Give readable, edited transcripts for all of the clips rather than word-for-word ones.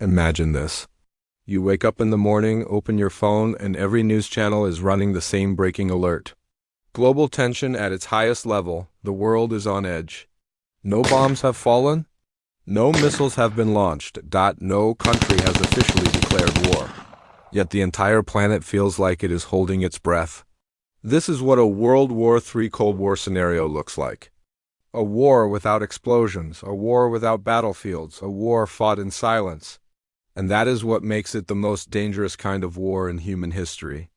Imagine this. You wake up in the morning, open your phone, and every news channel is running the same breaking alert. Global tension at its highest level, the world is on edge. No bombs have fallen. No missiles have been launched. No country has officially declared war. Yet the entire planet feels like it is holding its breath. This is what a World War III Cold War scenario looks like. A war without explosions, a war without battlefields, a war fought in silence. And that is what makes it the most dangerous kind of war in human history.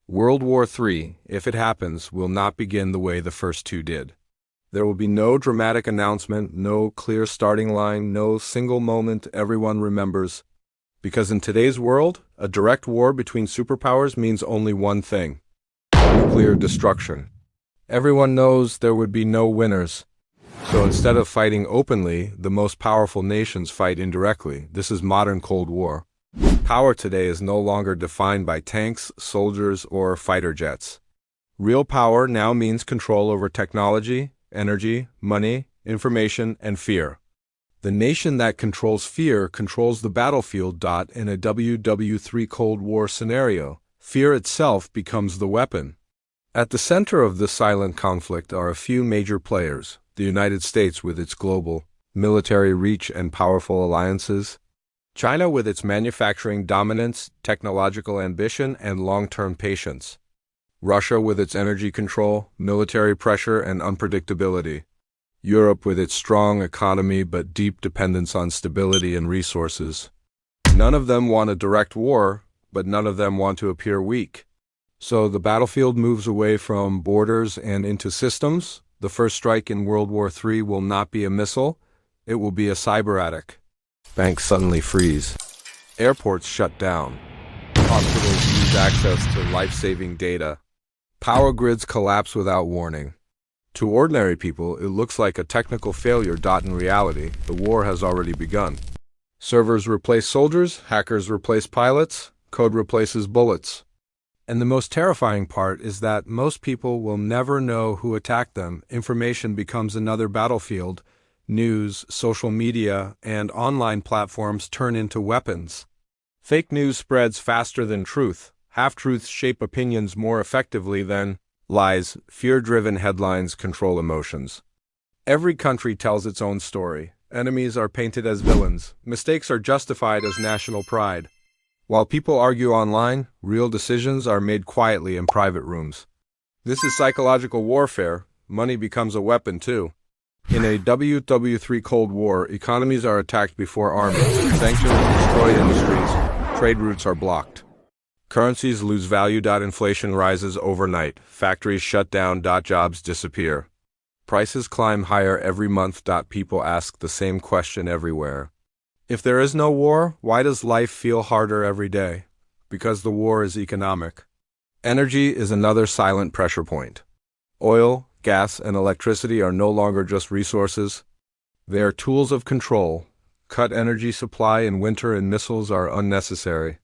World War III, if it happens, will not begin the way the first two did. There will be no dramatic announcement, no clear starting line, no single moment everyone remembers. Because in today's world, a direct war between superpowers means only one thing: nuclear destruction. Everyone knows there would be no winners. So instead of fighting openly, the most powerful nations fight indirectly. This is modern Cold War. Power today is no longer defined by tanks, soldiers, or fighter jets. Real power now means control over technology, energy, money, information, and fear. The nation that controls fear controls the battlefield. In a WW3 Cold War scenario, fear itself becomes the weapon. At the center of this silent conflict are a few major players: the United States with its global military reach and powerful alliances, China with its manufacturing dominance, technological ambition, and long-term patience, Russia with its energy control, military pressure, and unpredictability, Europe with its strong economy but deep dependence on stability and resources. None of them want a direct war, but none of them want to appear weak. So the battlefield moves away from borders and into systems. The first strike in World War III will not be a missile, it will be a cyber attack. Banks suddenly freeze. Airports shut down. Hospitals lose access to life-saving data. Power grids collapse without warning. To ordinary people, it looks like a technical failure. In reality, the war has already begun. Servers replace soldiers, hackers replace pilots, code replaces bullets. And the most terrifying part is that most people will never know who attacked them. Information becomes another battlefield. News, social media, and online platforms turn into weapons. Fake news spreads faster than truth. Half-truths shape opinions more effectively than lies. Fear-driven headlines control emotions. Every country tells its own story. Enemies are painted as villains. Mistakes are justified as national pride. While people argue online, real decisions are made quietly in private rooms. This is psychological warfare. Money becomes a weapon, too. In a WW3 Cold War, economies are attacked before armies. Sanctions destroy industries. Trade routes are blocked. Currencies lose value. Inflation rises overnight. Factories shut down. Jobs disappear. Prices climb higher every month. People ask the same question everywhere. If there is no war, why does life feel harder every day? Because the war is economic. Energy is another silent pressure point. Oil, gas, and electricity are no longer just resources. They are tools of control. Cut energy supply in winter and missiles are unnecessary.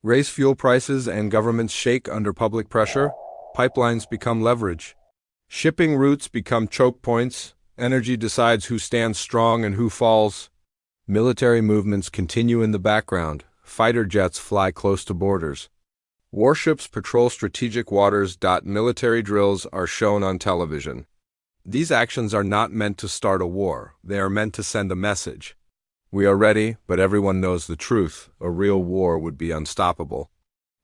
Raise fuel prices and governments shake under public pressure. Pipelines become leverage. Shipping routes become choke points. Energy decides who stands strong and who falls. Military movements continue in the background. Fighter jets fly close to borders. Warships patrol strategic waters. Military drills are shown on television. These actions are not meant to start a war. They are meant to send a message. We are ready, but everyone knows the truth. A real war would be unstoppable.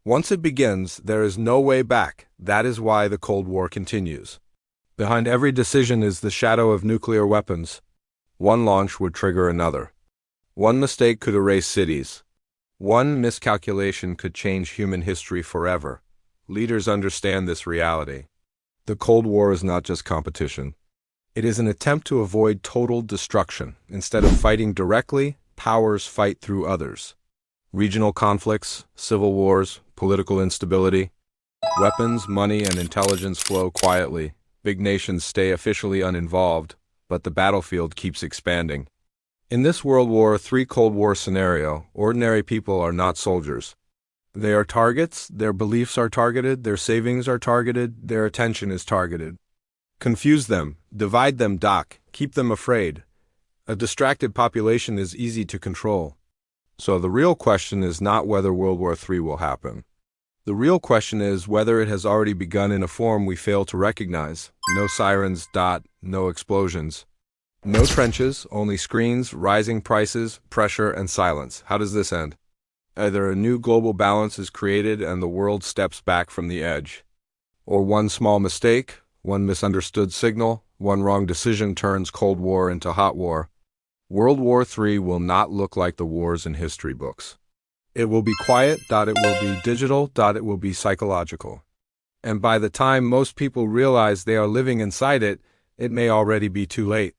Once it begins, there is no way back. That is why the Cold War continues. Behind every decision is the shadow of nuclear weapons. One launch would trigger another. One mistake could erase cities. One miscalculation could change human history forever. Leaders understand this reality. The Cold War is not just competition. It is an attempt to avoid total destruction. Instead of fighting directly, powers fight through others. Regional conflicts, civil wars, political instability. Weapons, money, and intelligence flow quietly. Big nations stay officially uninvolved, but the battlefield keeps expanding. In this World War III Cold War scenario, ordinary people are not soldiers. They are targets, their beliefs are targeted, their savings are targeted, their attention is targeted. Confuse them, divide them, keep them afraid. A distracted population is easy to control. So the real question is not whether World War III will happen. The real question is whether it has already begun in a form we fail to recognize. No sirens, no explosions. No trenches, only screens, rising prices, pressure, and silence. How does this end? Either a new global balance is created and the world steps back from the edge, or one small mistake, one misunderstood signal, one wrong decision turns Cold War into hot war. World War III will not look like the wars in history books. It will be quiet, it will be digital, it will be psychological. And by the time most people realize they are living inside it, it may already be too late.